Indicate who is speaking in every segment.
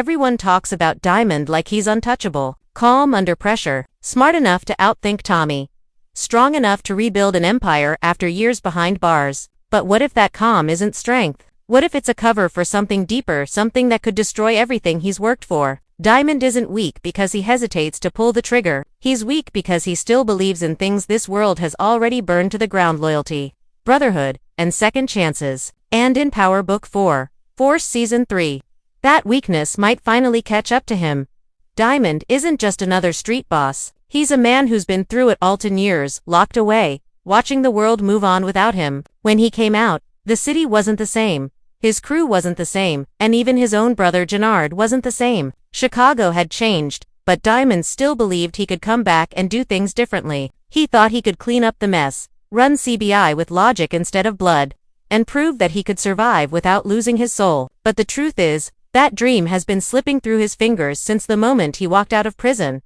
Speaker 1: Everyone talks about Diamond like he's untouchable, calm under pressure, smart enough to outthink Tommy, strong enough to rebuild an empire after years behind bars. But what if that calm isn't strength? What if it's a cover for something deeper, something that could destroy everything he's worked for? Diamond isn't weak because he hesitates to pull the trigger. He's weak because he still believes in things this world has already burned to the ground: loyalty, brotherhood, and second chances. And in Power Book 4, Force Season 3, that weakness might finally catch up to him. Diamond isn't just another street boss. He's a man who's been through it all 10 years, locked away, watching the world move on without him. When he came out, the city wasn't the same. His crew wasn't the same, and even his own brother Jenard wasn't the same. Chicago had changed, but Diamond still believed he could come back and do things differently. He thought he could clean up the mess, run CBI with logic instead of blood, and prove that he could survive without losing his soul. But the truth is, that dream has been slipping through his fingers since the moment he walked out of prison.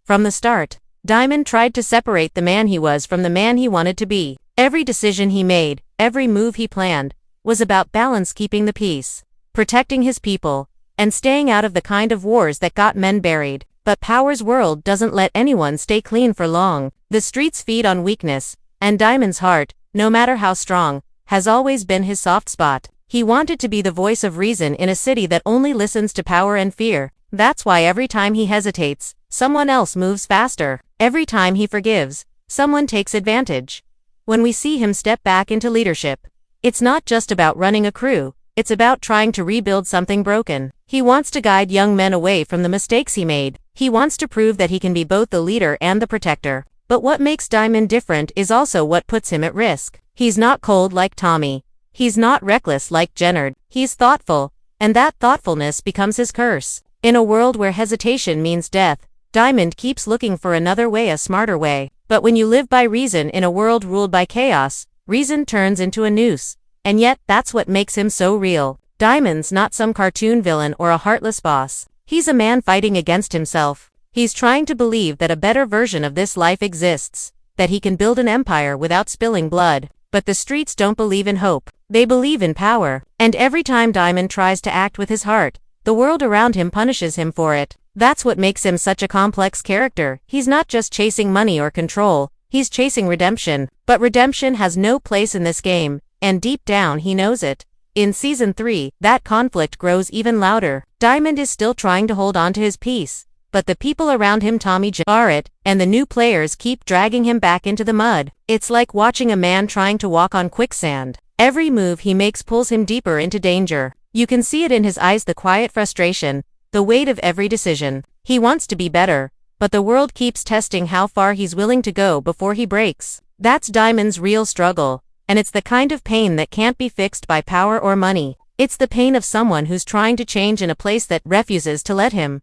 Speaker 1: From the start, Diamond tried to separate the man he was from the man he wanted to be. Every decision he made, every move he planned, was about balance, keeping the peace, protecting his people, and staying out of the kind of wars that got men buried. But Power's world doesn't let anyone stay clean for long. The streets feed on weakness, and Diamond's heart, no matter how strong, has always been his soft spot. He wanted to be the voice of reason in a city that only listens to power and fear. That's why every time he hesitates, someone else moves faster. Every time he forgives, someone takes advantage. When we see him step back into leadership, it's not just about running a crew, it's about trying to rebuild something broken. He wants to guide young men away from the mistakes he made. He wants to prove that he can be both the leader and the protector. But what makes Diamond different is also what puts him at risk. He's not cold like Tommy. He's not reckless like Jenard. He's thoughtful, and that thoughtfulness becomes his curse. In a world where hesitation means death, Diamond keeps looking for another way, a smarter way. But when you live by reason in a world ruled by chaos, reason turns into a noose. And yet, that's what makes him so real. Diamond's not some cartoon villain or a heartless boss. He's a man fighting against himself. He's trying to believe that a better version of this life exists, that he can build an empire without spilling blood. But the streets don't believe in hope. They believe in power. And every time Diamond tries to act with his heart, the world around him punishes him for it. That's what makes him such a complex character. He's not just chasing money or control, he's chasing redemption. But redemption has no place in this game, and deep down he knows it. In Season 3, that conflict grows even louder. Diamond is still trying to hold on to his peace, but the people around him, Tommy, Jenard, and the new players keep dragging him back into the mud. It's like watching a man trying to walk on quicksand. Every move he makes pulls him deeper into danger. You can see it in his eyes, the quiet frustration, the weight of every decision. He wants to be better, but the world keeps testing how far he's willing to go before he breaks. That's Diamond's real struggle, and it's the kind of pain that can't be fixed by power or money. It's the pain of someone who's trying to change in a place that refuses to let him.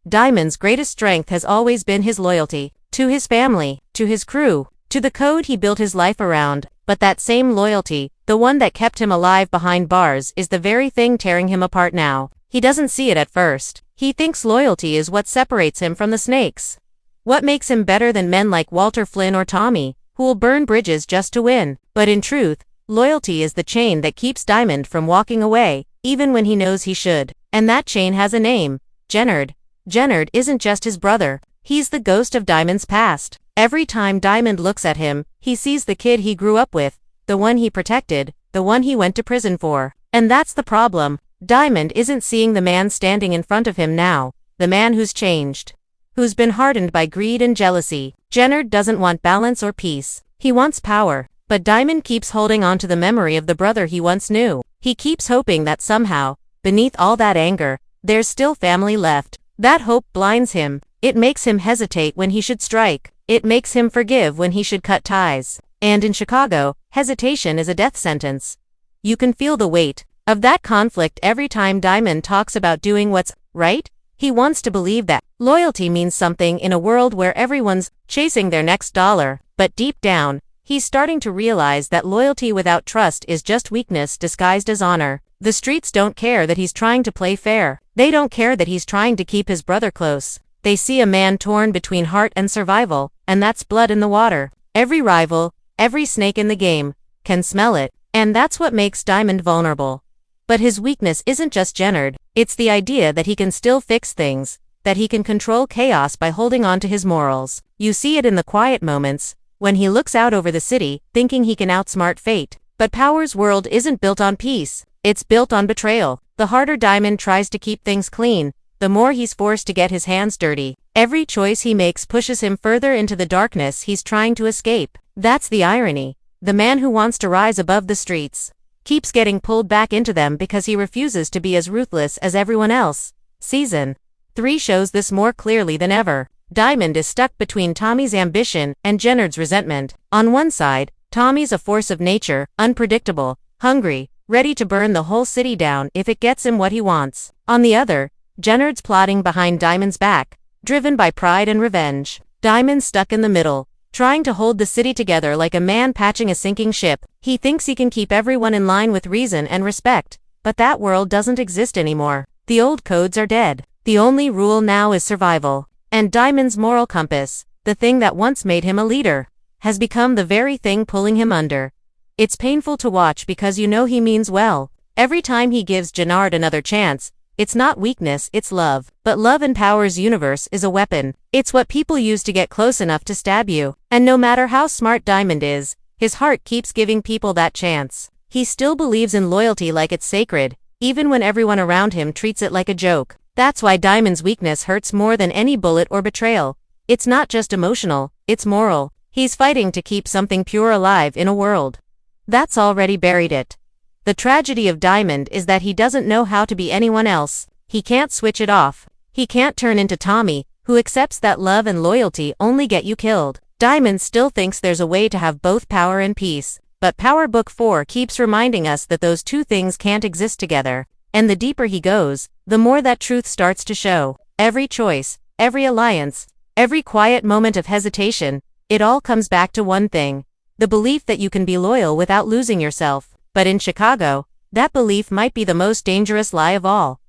Speaker 1: Diamond's greatest strength has always been his loyalty, to his family, to his crew, to the code he built his life around. But that same loyalty, the one that kept him alive behind bars, is the very thing tearing him apart now. He doesn't see it at first. He thinks loyalty is what separates him from the snakes. What makes him better than men like Walter Flynn or Tommy, who'll burn bridges just to win. But in truth, loyalty is the chain that keeps Diamond from walking away, even when he knows he should. And that chain has a name: Jenard. Jenard isn't just his brother, he's the ghost of Diamond's past. Every time Diamond looks at him, he sees the kid he grew up with, the one he protected, the one he went to prison for. And that's the problem. Diamond isn't seeing the man standing in front of him now, the man who's changed, who's been hardened by greed and jealousy. Jenard doesn't want balance or peace. He wants power. But Diamond keeps holding on to the memory of the brother he once knew. He keeps hoping that somehow, beneath all that anger, there's still family left. That hope blinds him. It makes him hesitate when he should strike. It makes him forgive when he should cut ties. And in Chicago, hesitation is a death sentence. You can feel the weight of that conflict every time Diamond talks about doing what's right. He wants to believe that loyalty means something in a world where everyone's chasing their next dollar. But deep down, he's starting to realize that loyalty without trust is just weakness disguised as honor. The streets don't care that he's trying to play fair. They don't care that he's trying to keep his brother close. They see a man torn between heart and survival, and that's blood in the water. Every rival, every snake in the game, can smell it, and that's what makes Diamond vulnerable. But his weakness isn't just Jenard, it's the idea that he can still fix things, that he can control chaos by holding on to his morals. You see it in the quiet moments, when he looks out over the city, thinking he can outsmart fate. But Power's world isn't built on peace, it's built on betrayal. The harder Diamond tries to keep things clean, the more he's forced to get his hands dirty. Every choice he makes pushes him further into the darkness he's trying to escape. That's the irony. The man who wants to rise above the streets keeps getting pulled back into them because he refuses to be as ruthless as everyone else. Season 3 shows this more clearly than ever. Diamond is stuck between Tommy's ambition and Jenard's resentment. On one side, Tommy's a force of nature, unpredictable, hungry, ready to burn the whole city down if it gets him what he wants. On the other, Jenard's plotting behind Diamond's back, driven by pride and revenge. Diamond's stuck in the middle, trying to hold the city together like a man patching a sinking ship. He thinks he can keep everyone in line with reason and respect, but that world doesn't exist anymore. The old codes are dead. The only rule now is survival. And Diamond's moral compass, the thing that once made him a leader, has become the very thing pulling him under. It's painful to watch because you know he means well. Every time he gives Jenard another chance, it's not weakness, it's love. But love in Power's universe is a weapon. It's what people use to get close enough to stab you. And no matter how smart Diamond is, his heart keeps giving people that chance. He still believes in loyalty like it's sacred, even when everyone around him treats it like a joke. That's why Diamond's weakness hurts more than any bullet or betrayal. It's not just emotional, it's moral. He's fighting to keep something pure alive in a world that's already buried it. The tragedy of Diamond is that he doesn't know how to be anyone else. He can't switch it off. He can't turn into Tommy, who accepts that love and loyalty only get you killed. Diamond still thinks there's a way to have both power and peace, but Power Book 4 keeps reminding us that those two things can't exist together. And the deeper he goes, the more that truth starts to show. Every choice, every alliance, every quiet moment of hesitation, it all comes back to one thing: the belief that you can be loyal without losing yourself. But in Chicago, that belief might be the most dangerous lie of all.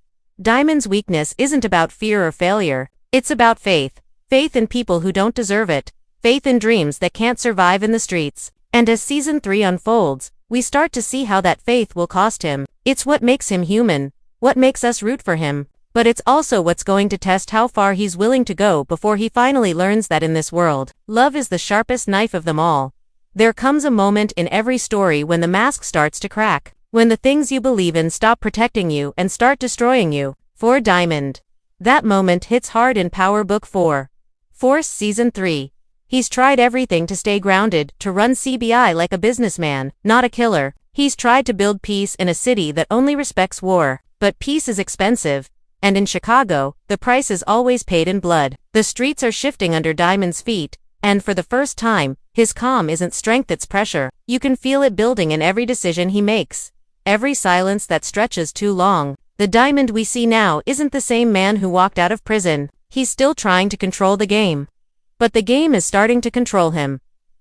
Speaker 1: Diamond's weakness isn't about fear or failure, it's about faith. Faith in people who don't deserve it. Faith in dreams that can't survive in the streets. And as Season 3 unfolds, we start to see how that faith will cost him. It's what makes him human, what makes us root for him. But it's also what's going to test how far he's willing to go before he finally learns that in this world, love is the sharpest knife of them all. There comes a moment in every story when the mask starts to crack, when the things you believe in stop protecting you and start destroying you. For Diamond, that moment hits hard in Power Book 4. Force Season 3. He's tried everything to stay grounded, to run CBI like a businessman, not a killer. He's tried to build peace in a city that only respects war. But peace is expensive, and in Chicago, the price is always paid in blood. The streets are shifting under Diamond's feet, and for the first time, his calm isn't strength, it's pressure. You can feel it building in every decision he makes, every silence that stretches too long. The Diamond we see now isn't the same man who walked out of prison. He's still trying to control the game. But the game is starting to control him.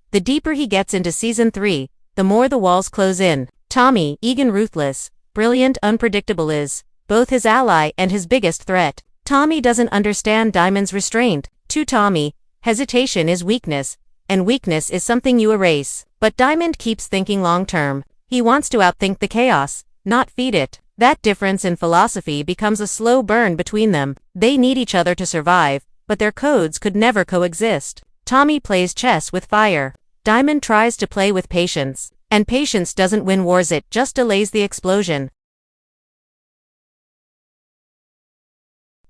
Speaker 1: The deeper he gets into Season 3, the more the walls close in. Tommy Egan, ruthless, brilliant, unpredictable, is both his ally and his biggest threat. Tommy doesn't understand Diamond's restraint. To Tommy, hesitation is weakness, and weakness is something you erase. But Diamond keeps thinking long-term. He wants to outthink the chaos, not feed it. That difference in philosophy becomes a slow burn between them. They need each other to survive, but their codes could never coexist. Tommy plays chess with fire. Diamond tries to play with patience. And patience doesn't win wars, it just delays the explosion.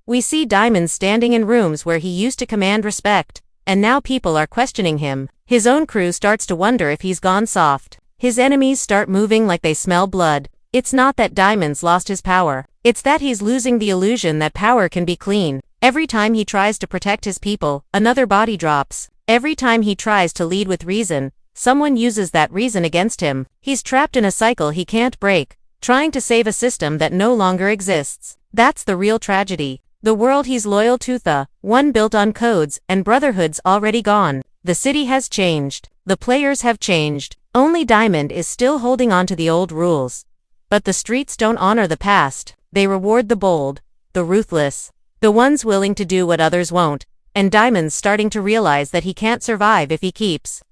Speaker 1: We see Diamond standing in rooms where he used to command respect, and now people are questioning him. His own crew starts to wonder if he's gone soft. His enemies start moving like they smell blood. It's not that Diamond's lost his power. It's that he's losing the illusion that power can be clean. Every time he tries to protect his people, another body drops. Every time he tries to lead with reason, someone uses that reason against him. He's trapped in a cycle he can't break, trying to save a system that no longer exists. That's the real tragedy. The world he's loyal to, the one built on codes and brotherhood's already gone. The city has changed. The players have changed. Only Diamond is still holding on to the old rules. But the streets don't honor the past. They reward the bold, the ruthless, the ones willing to do what others won't. And Diamond's starting to realize that he can't survive if he keeps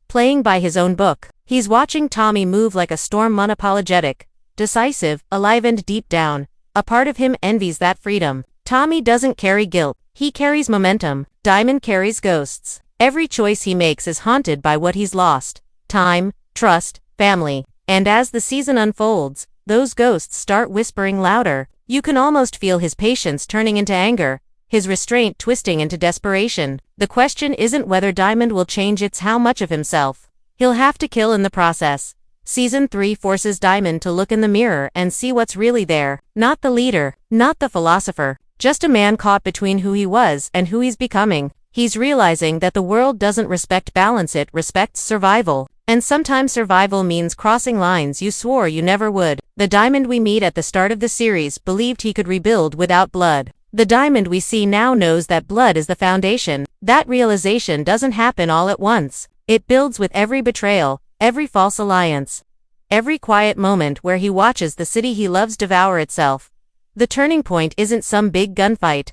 Speaker 1: playing by his own book. He's watching Tommy move like a storm, unapologetic, decisive, alive, and deep down, a part of him envies that freedom. Tommy doesn't carry guilt, he carries momentum. Diamond carries ghosts. Every choice he makes is haunted by what he's lost: time, trust, family. And as the season unfolds, those ghosts start whispering louder. You can almost feel his patience turning into anger, his restraint twisting into desperation. The question isn't whether Diamond will change, it's how much of himself he'll have to kill in the process. Season 3 forces Diamond to look in the mirror and see what's really there. Not the leader, not the philosopher, just a man caught between who he was and who he's becoming. He's realizing that the world doesn't respect balance, it respects survival. And sometimes survival means crossing lines you swore you never would. The Diamond we meet at the start of the series believed he could rebuild without blood. The Diamond we see now knows that blood is the foundation. That realization doesn't happen all at once. It builds with every betrayal, every false alliance, every quiet moment where he watches the city he loves devour itself. The turning point isn't some big gunfight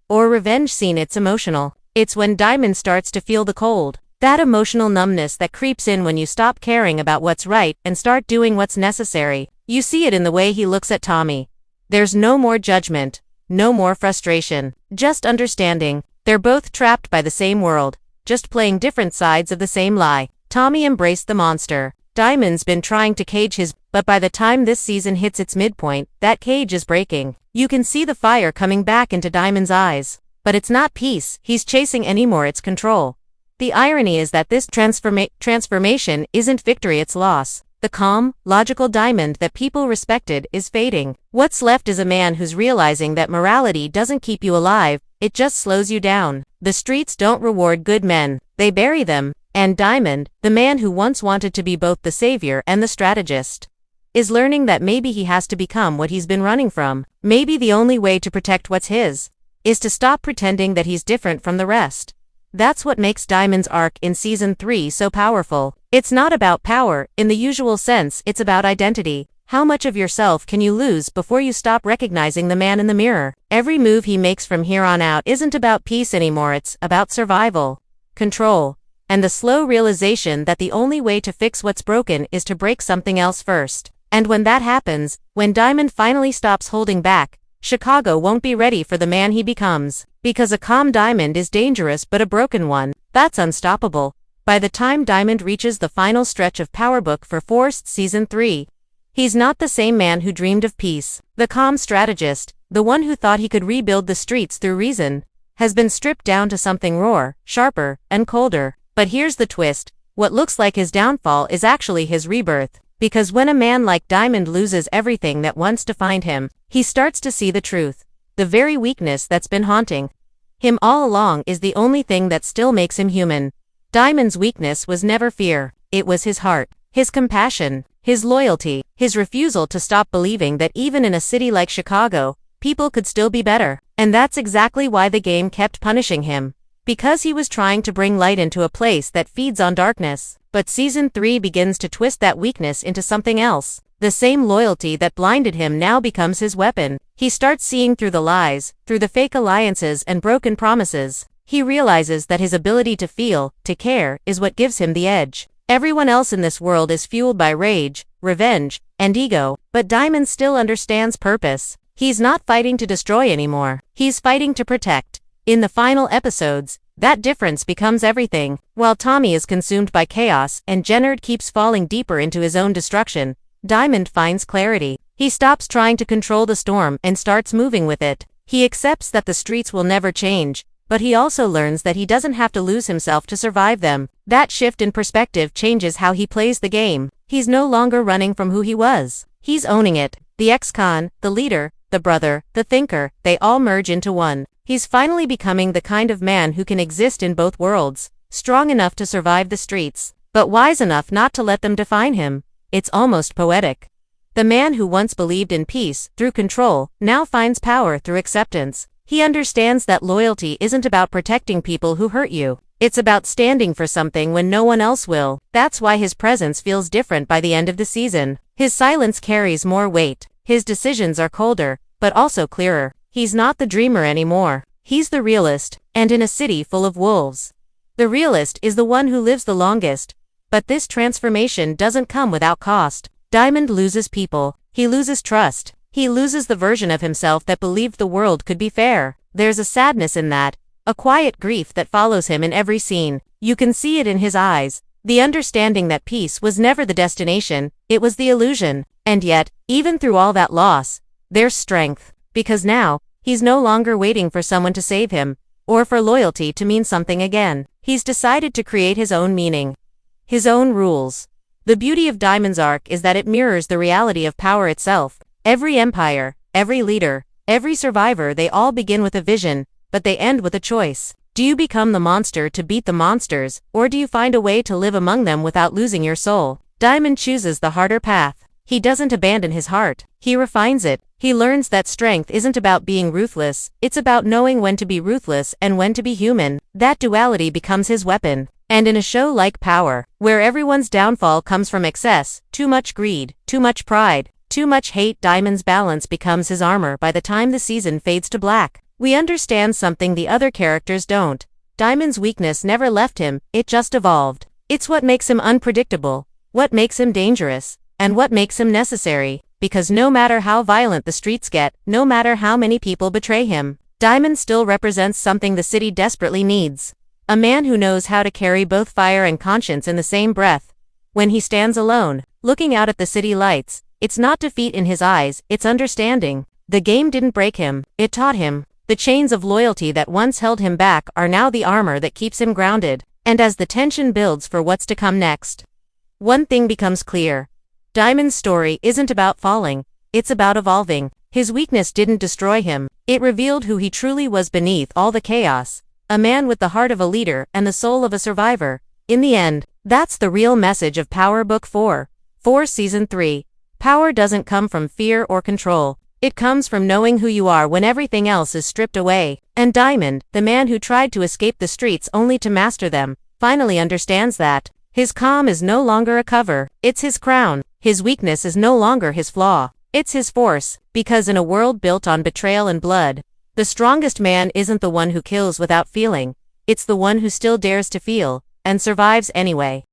Speaker 1: or revenge scene, it's emotional. It's when Diamond starts to feel the cold, that emotional numbness that creeps in when you stop caring about what's right and start doing what's necessary. You see it in the way he looks at Tommy. There's no more judgment, no more frustration, just understanding. They're both trapped by the same world, just playing different sides of the same lie. Tommy embraced the monster. Diamond's been trying to cage his, but by the time this season hits its midpoint, that cage is breaking. You can see the fire coming back into Diamond's eyes. But it's not peace he's chasing anymore, it's control. The irony is that this transformation isn't victory, it's loss. The calm, logical Diamond that people respected is fading. What's left is a man who's realizing that morality doesn't keep you alive, it just slows you down. The streets don't reward good men, they bury them. And Diamond, the man who once wanted to be both the savior and the strategist, is learning that maybe he has to become what he's been running from. Maybe the only way to protect what's his is to stop pretending that he's different from the rest. That's what makes Diamond's arc in Season 3 so powerful. It's not about power, in the usual sense, it's about identity. How much of yourself can you lose before you stop recognizing the man in the mirror? Every move he makes from here on out isn't about peace anymore, it's about survival, control, and the slow realization that the only way to fix what's broken is to break something else first. And when that happens, when Diamond finally stops holding back, Chicago won't be ready for the man he becomes. Because a calm Diamond is dangerous, but a broken one, that's unstoppable. By the time Diamond reaches the final stretch of Powerbook for Forced Season 3, he's not the same man who dreamed of peace. The calm strategist, the one who thought he could rebuild the streets through reason, has been stripped down to something rawer, sharper, and colder. But here's the twist: what looks like his downfall is actually his rebirth. Because when a man like Diamond loses everything that once defined him, he starts to see the truth. The very weakness that's been haunting him all along is the only thing that still makes him human. Diamond's weakness was never fear, it was his heart, his compassion, his loyalty, his refusal to stop believing that even in a city like Chicago, people could still be better. And that's exactly why the game kept punishing him. Because he was trying to bring light into a place that feeds on darkness. But Season 3 begins to twist that weakness into something else. The same loyalty that blinded him now becomes his weapon. He starts seeing through the lies, through the fake alliances and broken promises. He realizes that his ability to feel, to care, is what gives him the edge. Everyone else in this world is fueled by rage, revenge, and ego. But Diamond still understands purpose. He's not fighting to destroy anymore. He's fighting to protect. In the final episodes, that difference becomes everything. While Tommy is consumed by chaos and Jenard keeps falling deeper into his own destruction, Diamond finds clarity. He stops trying to control the storm and starts moving with it. He accepts that the streets will never change, but he also learns that he doesn't have to lose himself to survive them. That shift in perspective changes how he plays the game. He's no longer running from who he was. He's owning it. The ex-con, the leader, the brother, the thinker, they all merge into one. He's finally becoming the kind of man who can exist in both worlds, strong enough to survive the streets, but wise enough not to let them define him. It's almost poetic. The man who once believed in peace through control now finds power through acceptance. He understands that loyalty isn't about protecting people who hurt you. It's about standing for something when no one else will. That's why his presence feels different by the end of the season. His silence carries more weight. His decisions are colder, but also clearer. He's not the dreamer anymore. He's the realist, and in a city full of wolves, the realist is the one who lives the longest. But this transformation doesn't come without cost. Diamond loses people, he loses trust, he loses the version of himself that believed the world could be fair. There's a sadness in that, a quiet grief that follows him in every scene. You can see it in his eyes, the understanding that peace was never the destination, it was the illusion. And yet, even through all that loss, there's strength, because now, he's no longer waiting for someone to save him, or for loyalty to mean something again. He's decided to create his own meaning, his own rules. The beauty of Diamond's arc is that it mirrors the reality of power itself. Every empire, every leader, every survivor, they all begin with a vision, but they end with a choice. Do you become the monster to beat the monsters, or do you find a way to live among them without losing your soul? Diamond chooses the harder path. He doesn't abandon his heart, he refines it. He learns that strength isn't about being ruthless, it's about knowing when to be ruthless and when to be human. That duality becomes his weapon. And in a show like Power, where everyone's downfall comes from excess, too much greed, too much pride, too much hate, Diamond's balance becomes his armor. By the time the season fades to black, we understand something the other characters don't. Diamond's weakness never left him, it just evolved. It's what makes him unpredictable, what makes him dangerous, and what makes him necessary, because no matter how violent the streets get, no matter how many people betray him, Diamond still represents something the city desperately needs. A man who knows how to carry both fire and conscience in the same breath. When he stands alone, looking out at the city lights, it's not defeat in his eyes, it's understanding. The game didn't break him, it taught him. The chains of loyalty that once held him back are now the armor that keeps him grounded. And as the tension builds for what's to come next, one thing becomes clear. Diamond's story isn't about falling, it's about evolving. His weakness didn't destroy him, it revealed who he truly was beneath all the chaos. A man with the heart of a leader and the soul of a survivor. In the end, that's the real message of Power Book 4. Season 3. Power doesn't come from fear or control. It comes from knowing who you are when everything else is stripped away. And Diamond, the man who tried to escape the streets only to master them, finally understands that. His calm is no longer a cover, it's his crown. His weakness is no longer his flaw, it's his force. Because in a world built on betrayal and blood, the strongest man isn't the one who kills without feeling, it's the one who still dares to feel, and survives anyway.